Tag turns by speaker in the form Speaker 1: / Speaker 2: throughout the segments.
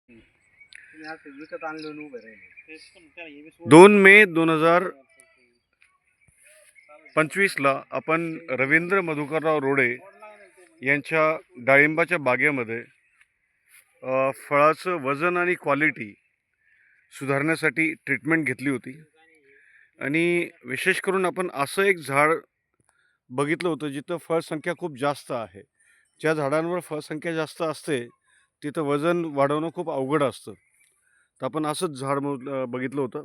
Speaker 1: विकत आणलं उभे राहिले.
Speaker 2: 2 मे 2025ला आपण रवींद्र मधुकरराव रोडे यांच्या डाळिंबाच्या बागेमध्ये फळाचं वजन आणि क्वालिटी सुधारण्यासाठी ट्रीटमेंट घेतली होती. आणि विशेष करून आपण असं एक झाड बघितलं होतं जिथं फळसंख्या खूप जास्त आहे. ज्या झाडांवर फळसंख्या जास्त असते तिथं वजन वाढवणं खूप अवघड असतं. तर आपण असंच झाड बघितलं होतं.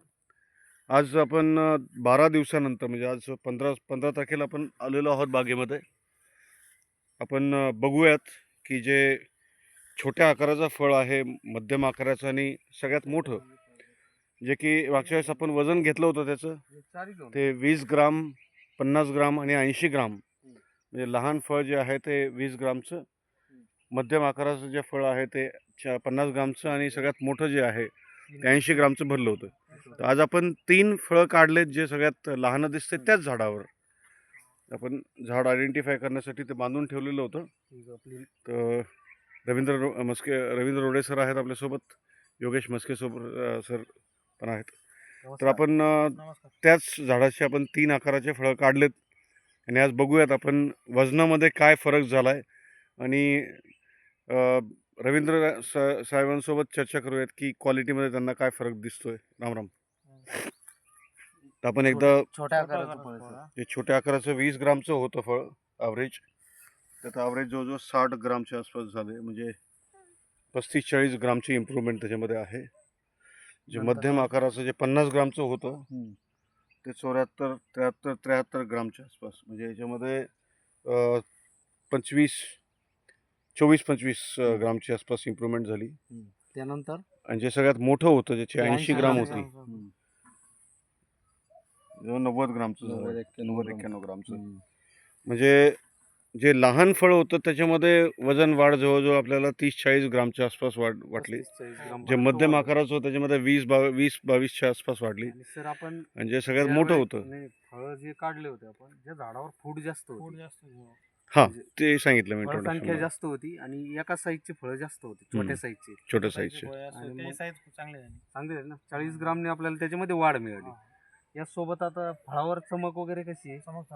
Speaker 2: आज आपण 12 दिवसानंतर म्हणजे आज 15 तारखेला आपण आलेलो आहोत बागेमध्ये. आपण बघूयात की जे छोट्या आकाराचं फळ आहे, मध्यम आकाराचं आणि सगळ्यात मोठं, जे की मागच्या वेळेस आपण वजन घेतलं होतं त्याचं, ते 20 ग्राम, 50 ग्राम आणि 80 ग्राम. म्हणजे लहान फळ जे आहे ते 20 ग्रामचं, मध्यम आकाराचं जे फळ आहे ते 50 ग्रामचं आणि सगळ्यात मोठं जे आहे ते 80 ग्रामचं भरलं होतं. तर आज आपण 3 फळं काढलेत जे सगळ्यात लहान दिसते त्याच झाडावर. आपण झाड आयडेंटिफाय करण्यासाठी ते बांधून ठेवलेलं होतं. तर रवींद्र रोडे सर आहेत आपल्यासोबत, योगेश मस्के सर पण आहेत. तर आपण त्याच झाडाचे आपण 3 आकाराचे फळं काढलेत आणि आज बघूयात आपण वजनामध्ये काय फरक झाला आहे. आणि रवींद्र साहेबांसोबत चर्चा करूयात की क्वालिटीमध्ये त्यांना काय फरक दिसतोय. राम राम. तर आपण एकदा
Speaker 1: छोट्या आकाराचं फळ आहे.
Speaker 2: जे छोट्या आकाराचं 20 ग्रामचं होतं फळ ॲव्हरेज, त्याचं ॲव्हरेज जवळजवळ 60 ग्रामच्या आसपास झाले. म्हणजे 35-40 ग्रामची इम्प्रूव्हमेंट त्याच्यामध्ये आहे. जे मध्यम आकाराचं जे 50 ग्रामचं होतं ते 74-73 ग्रामच्या आसपास. म्हणजे याच्यामध्ये 24-25 ग्रामची आसपास इम्प्रूव्हमेंट झाली.
Speaker 1: त्यानंतर
Speaker 2: आणि जे सगळ्यात मोठं होतं ज्याची 80 ग्राम होती, 90 ग्रामचं झालं, 90-91 ग्रामचं. म्हणजे जे लहान फळ होतं त्याच्यामध्ये वजन वाढ जवळजवळ आपल्याला 30-40 ग्रामच्या आसपास वाटली. जे मध्यम आकाराचं होतं त्याच्यामध्ये 20-22च्या आसपास वाढली.
Speaker 1: सर आपण
Speaker 2: आणि जे सगळ्यात मोठं होतं,
Speaker 1: फळ जे काढले होते आपण, ज्या झाडावर फूट जास्त होती,
Speaker 2: हां ते सांगितलं मी
Speaker 1: संख्या
Speaker 2: इंट्रोडक्शनला.
Speaker 1: जास्त होती आणि एका साईजची फळं जास्त होती, छोट्या साईजची.
Speaker 2: छोट्या साईजचे
Speaker 1: चांगले आहे ना. 40 ग्रामने आपल्याला त्याच्यामध्ये वाढ मिळाली. यासोबत आता फळावर चमक वगैरे कशी आहे? चमक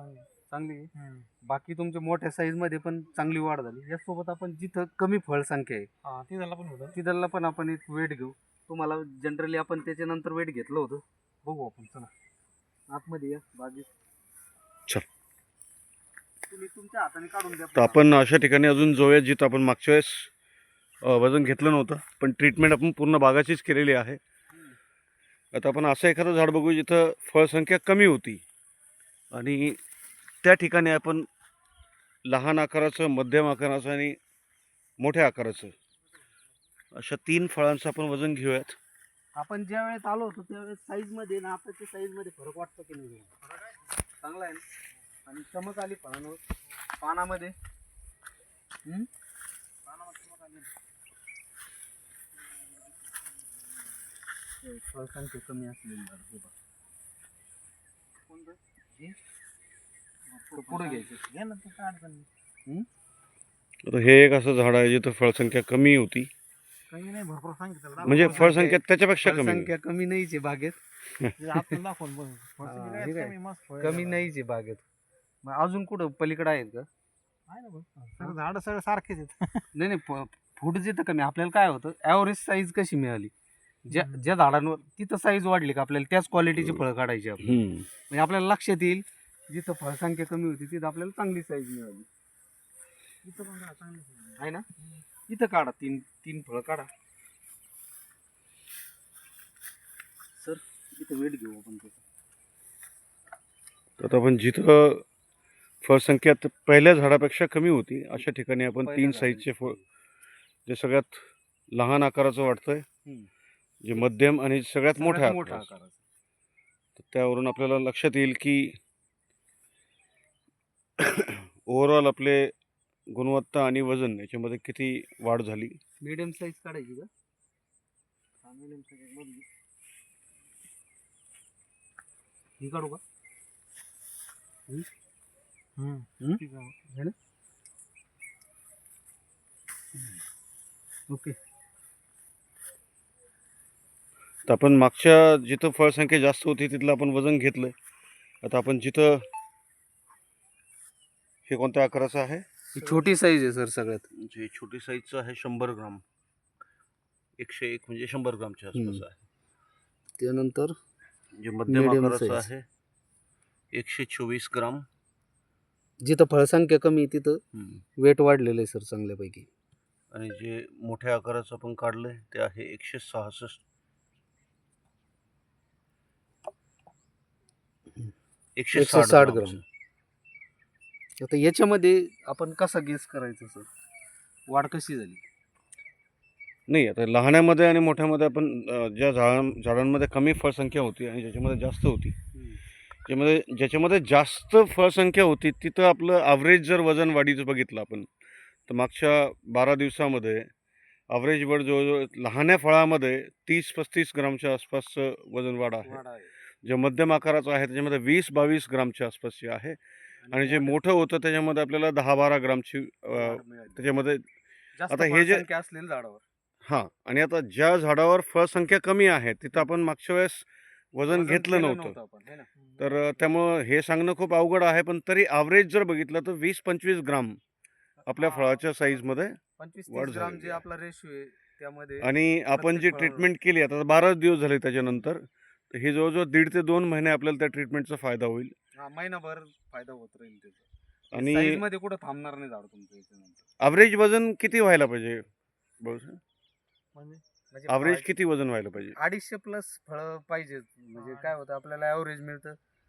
Speaker 1: चांगली आहे. बाकी तुमच्या मोठ्या साईज मध्ये पण चांगली वाढ झाली. यासोबत आपण जिथं कमी फळ संख्या आहे तिथला पण आपण एक वेट घेऊ. तुम्हाला जनरली आपण त्याच्यानंतर वेट घेतलं होतं, बघू आपण. चला आतमध्ये या बागेत.
Speaker 2: चल.
Speaker 1: तुम्ही तुमच्या हाताने काढून द्या.
Speaker 2: तर आपण अशा ठिकाणी अजून जाऊया जिथं आपण मागच्या वेळेस वजन घेतलं नव्हतं, पण ट्रीटमेंट आपण पूर्ण बागाचीच केलेली आहे. आता आपण असं एखादं झाड बघू जिथं फळसंख्या कमी होती आणि त्या ठिकाणी आपण लहान आकाराचं, मध्यम आकाराचं आणि मोठ्या आकाराचं अशा 3 फळांचं आपण वजन घेऊयात.
Speaker 1: आपण ज्या वेळेस आलो होतो त्यावेळेस साईज मध्ये ना आताच्या साईज मध्ये फरक वाटतो की नाही? चांगला आहे ना. आणि चमक आली फळांवर, पानामध्ये. फळसंख्या कमी असलेली झाड पुढे घ्यायचं.
Speaker 2: आता हे एक असं झाड आहे जिथं फळसंख्या कमी होती.
Speaker 1: कमी नाही, भरपूर सांगितलं.
Speaker 2: म्हणजे फळसंख्या त्याच्यापेक्षा कमी
Speaker 1: संख्या कमी नाहीच आहे बागेत. कमी नाहीच आहे बागेत. मग अजून कुठं पलीकडे आहेत का? झाड सगळं सारखेच आहेत. नाही नाही, फूट जिथं कमी, आपल्याला काय होतं, ॲव्हरेज साईज कशी मिळाली? ज्या झाडांवर तिथं साईज वाढली का आपल्याला त्याच क्वालिटीची फळं काढायची आपली. म्हणजे आपल्याला लक्षात येईल जिथं फळसंख्या कमी होती तिथं आपल्याला चांगली साईज मिळाली. इथं पण चांगली आहे ना. इथं काढा, 3 फळं काढा. सर इथं वेट घेऊ आपण.
Speaker 2: तर आपण जिथं फळसंख्या पहिल्या झाडापेक्षा कमी होती अशा ठिकाणी आपण 3 साईजचे फळ, जे सगळ्यात लहान आकाराचं वाटतंय, जे मध्यम आणि सगळ्यात मोठ्या आकाराचं, तर त्यावरून आपल्याला लक्षात येईल की ओव्हरऑल आपले गुणवत्ता आणि वजन याच्यामध्ये किती वाढ झाली.
Speaker 1: मीडियम साईज काढायची का? मीडियम साईज ही काढू का? ओके.
Speaker 2: तर आपण मागच्या जिथं फळसंख्या जास्त होती तिथलं आपण वजन घेतलं. आता आपण जिथं हे कोणत्या आकाराचं आहे?
Speaker 1: ही छोटी साईज आहे सर सगळ्यात.
Speaker 2: जे छोटी साईजचं आहे 100 ग्राम, 101 म्हणजे 100 ग्रामच्या आसपास आहे.
Speaker 1: त्यानंतर
Speaker 2: जे मध्यम
Speaker 1: medium
Speaker 2: आकाराचं
Speaker 1: size.
Speaker 2: आहे 124 ग्राम.
Speaker 1: जिथं फळसंख्या कमी आहे तिथं वेट वाढलेलं आहे सर चांगल्यापैकी.
Speaker 2: आणि जे मोठ्या आकाराचं आपण काढलंय ते आहे 166.
Speaker 1: 160 ग्राम. आता याच्यामध्ये आपण कसा गेस करायचं सर, वाढ कशी झाली?
Speaker 2: नाही, आता लहान्यामध्ये आणि मोठ्यामध्ये आपण ज्या झाडांमध्ये कमी फळसंख्या होती आणि ज्याच्यामध्ये जास्त होती, ज्याच्यामध्ये जास्त फळसंख्या होती तिथं आपलं ॲव्हरेज जर वजन वाढीचं बघितलं आपण तर मागच्या 12 दिवसामध्ये ॲव्हरेज वर जवळजवळ लहान्या फळामध्ये 30-35 ग्रामच्या आसपासचं वजन वाढ आहे. जे मध्यम आकाराचं आहे त्याच्यामध्ये 20-22 ग्रामच्या आसपासची आहे. आणि जे मोठं होतं त्याच्यामध्ये आपल्याला 10-12 ग्रामची त्याच्यामध्ये. आता हे जे
Speaker 1: असलेल्या झाडावर
Speaker 2: हां, आणि आता ज्या झाडावर फळसंख्या कमी आहे तिथं आपण मागच्या वेळेस वजन घेतलं नव्हतं. तर त्यामुळं हे सांगणं खूप अवघड आहे. पण तरी ॲव्हरेज जर बघितलं तर 20-25 ग्राम आपल्या फळाच्या साईजमध्ये वाढ
Speaker 1: 25-30 ग्राम
Speaker 2: झालेली
Speaker 1: जे
Speaker 2: आहे.
Speaker 1: आपला रेशो आहे त्यामध्ये.
Speaker 2: आणि आपण जी
Speaker 1: प्रत्येक फळ-
Speaker 2: ट्रीटमेंट केली आता 12 दिवस झाले त्याच्यानंतर, तर हे जवळजवळ 1.5 ते 2 महिने आपल्याला त्या ट्रीटमेंटचा फायदा होईल.
Speaker 1: महिनाभर फायदा होत राहील त्याचा.
Speaker 2: आणि
Speaker 1: साईज मध्ये कुठं थांबणार नाही झाड तुमचं याच्यानंतर.
Speaker 2: ॲव्हरेज वजन किती व्हायला पाहिजे?
Speaker 1: म्हणजे
Speaker 2: ॲव्हरेज किती वजन व्हायला पाहिजे?
Speaker 1: 250 प्लस फळ पाहिजे. म्हणजे काय होतं आपल्याला ॲव्हरेज मिळतं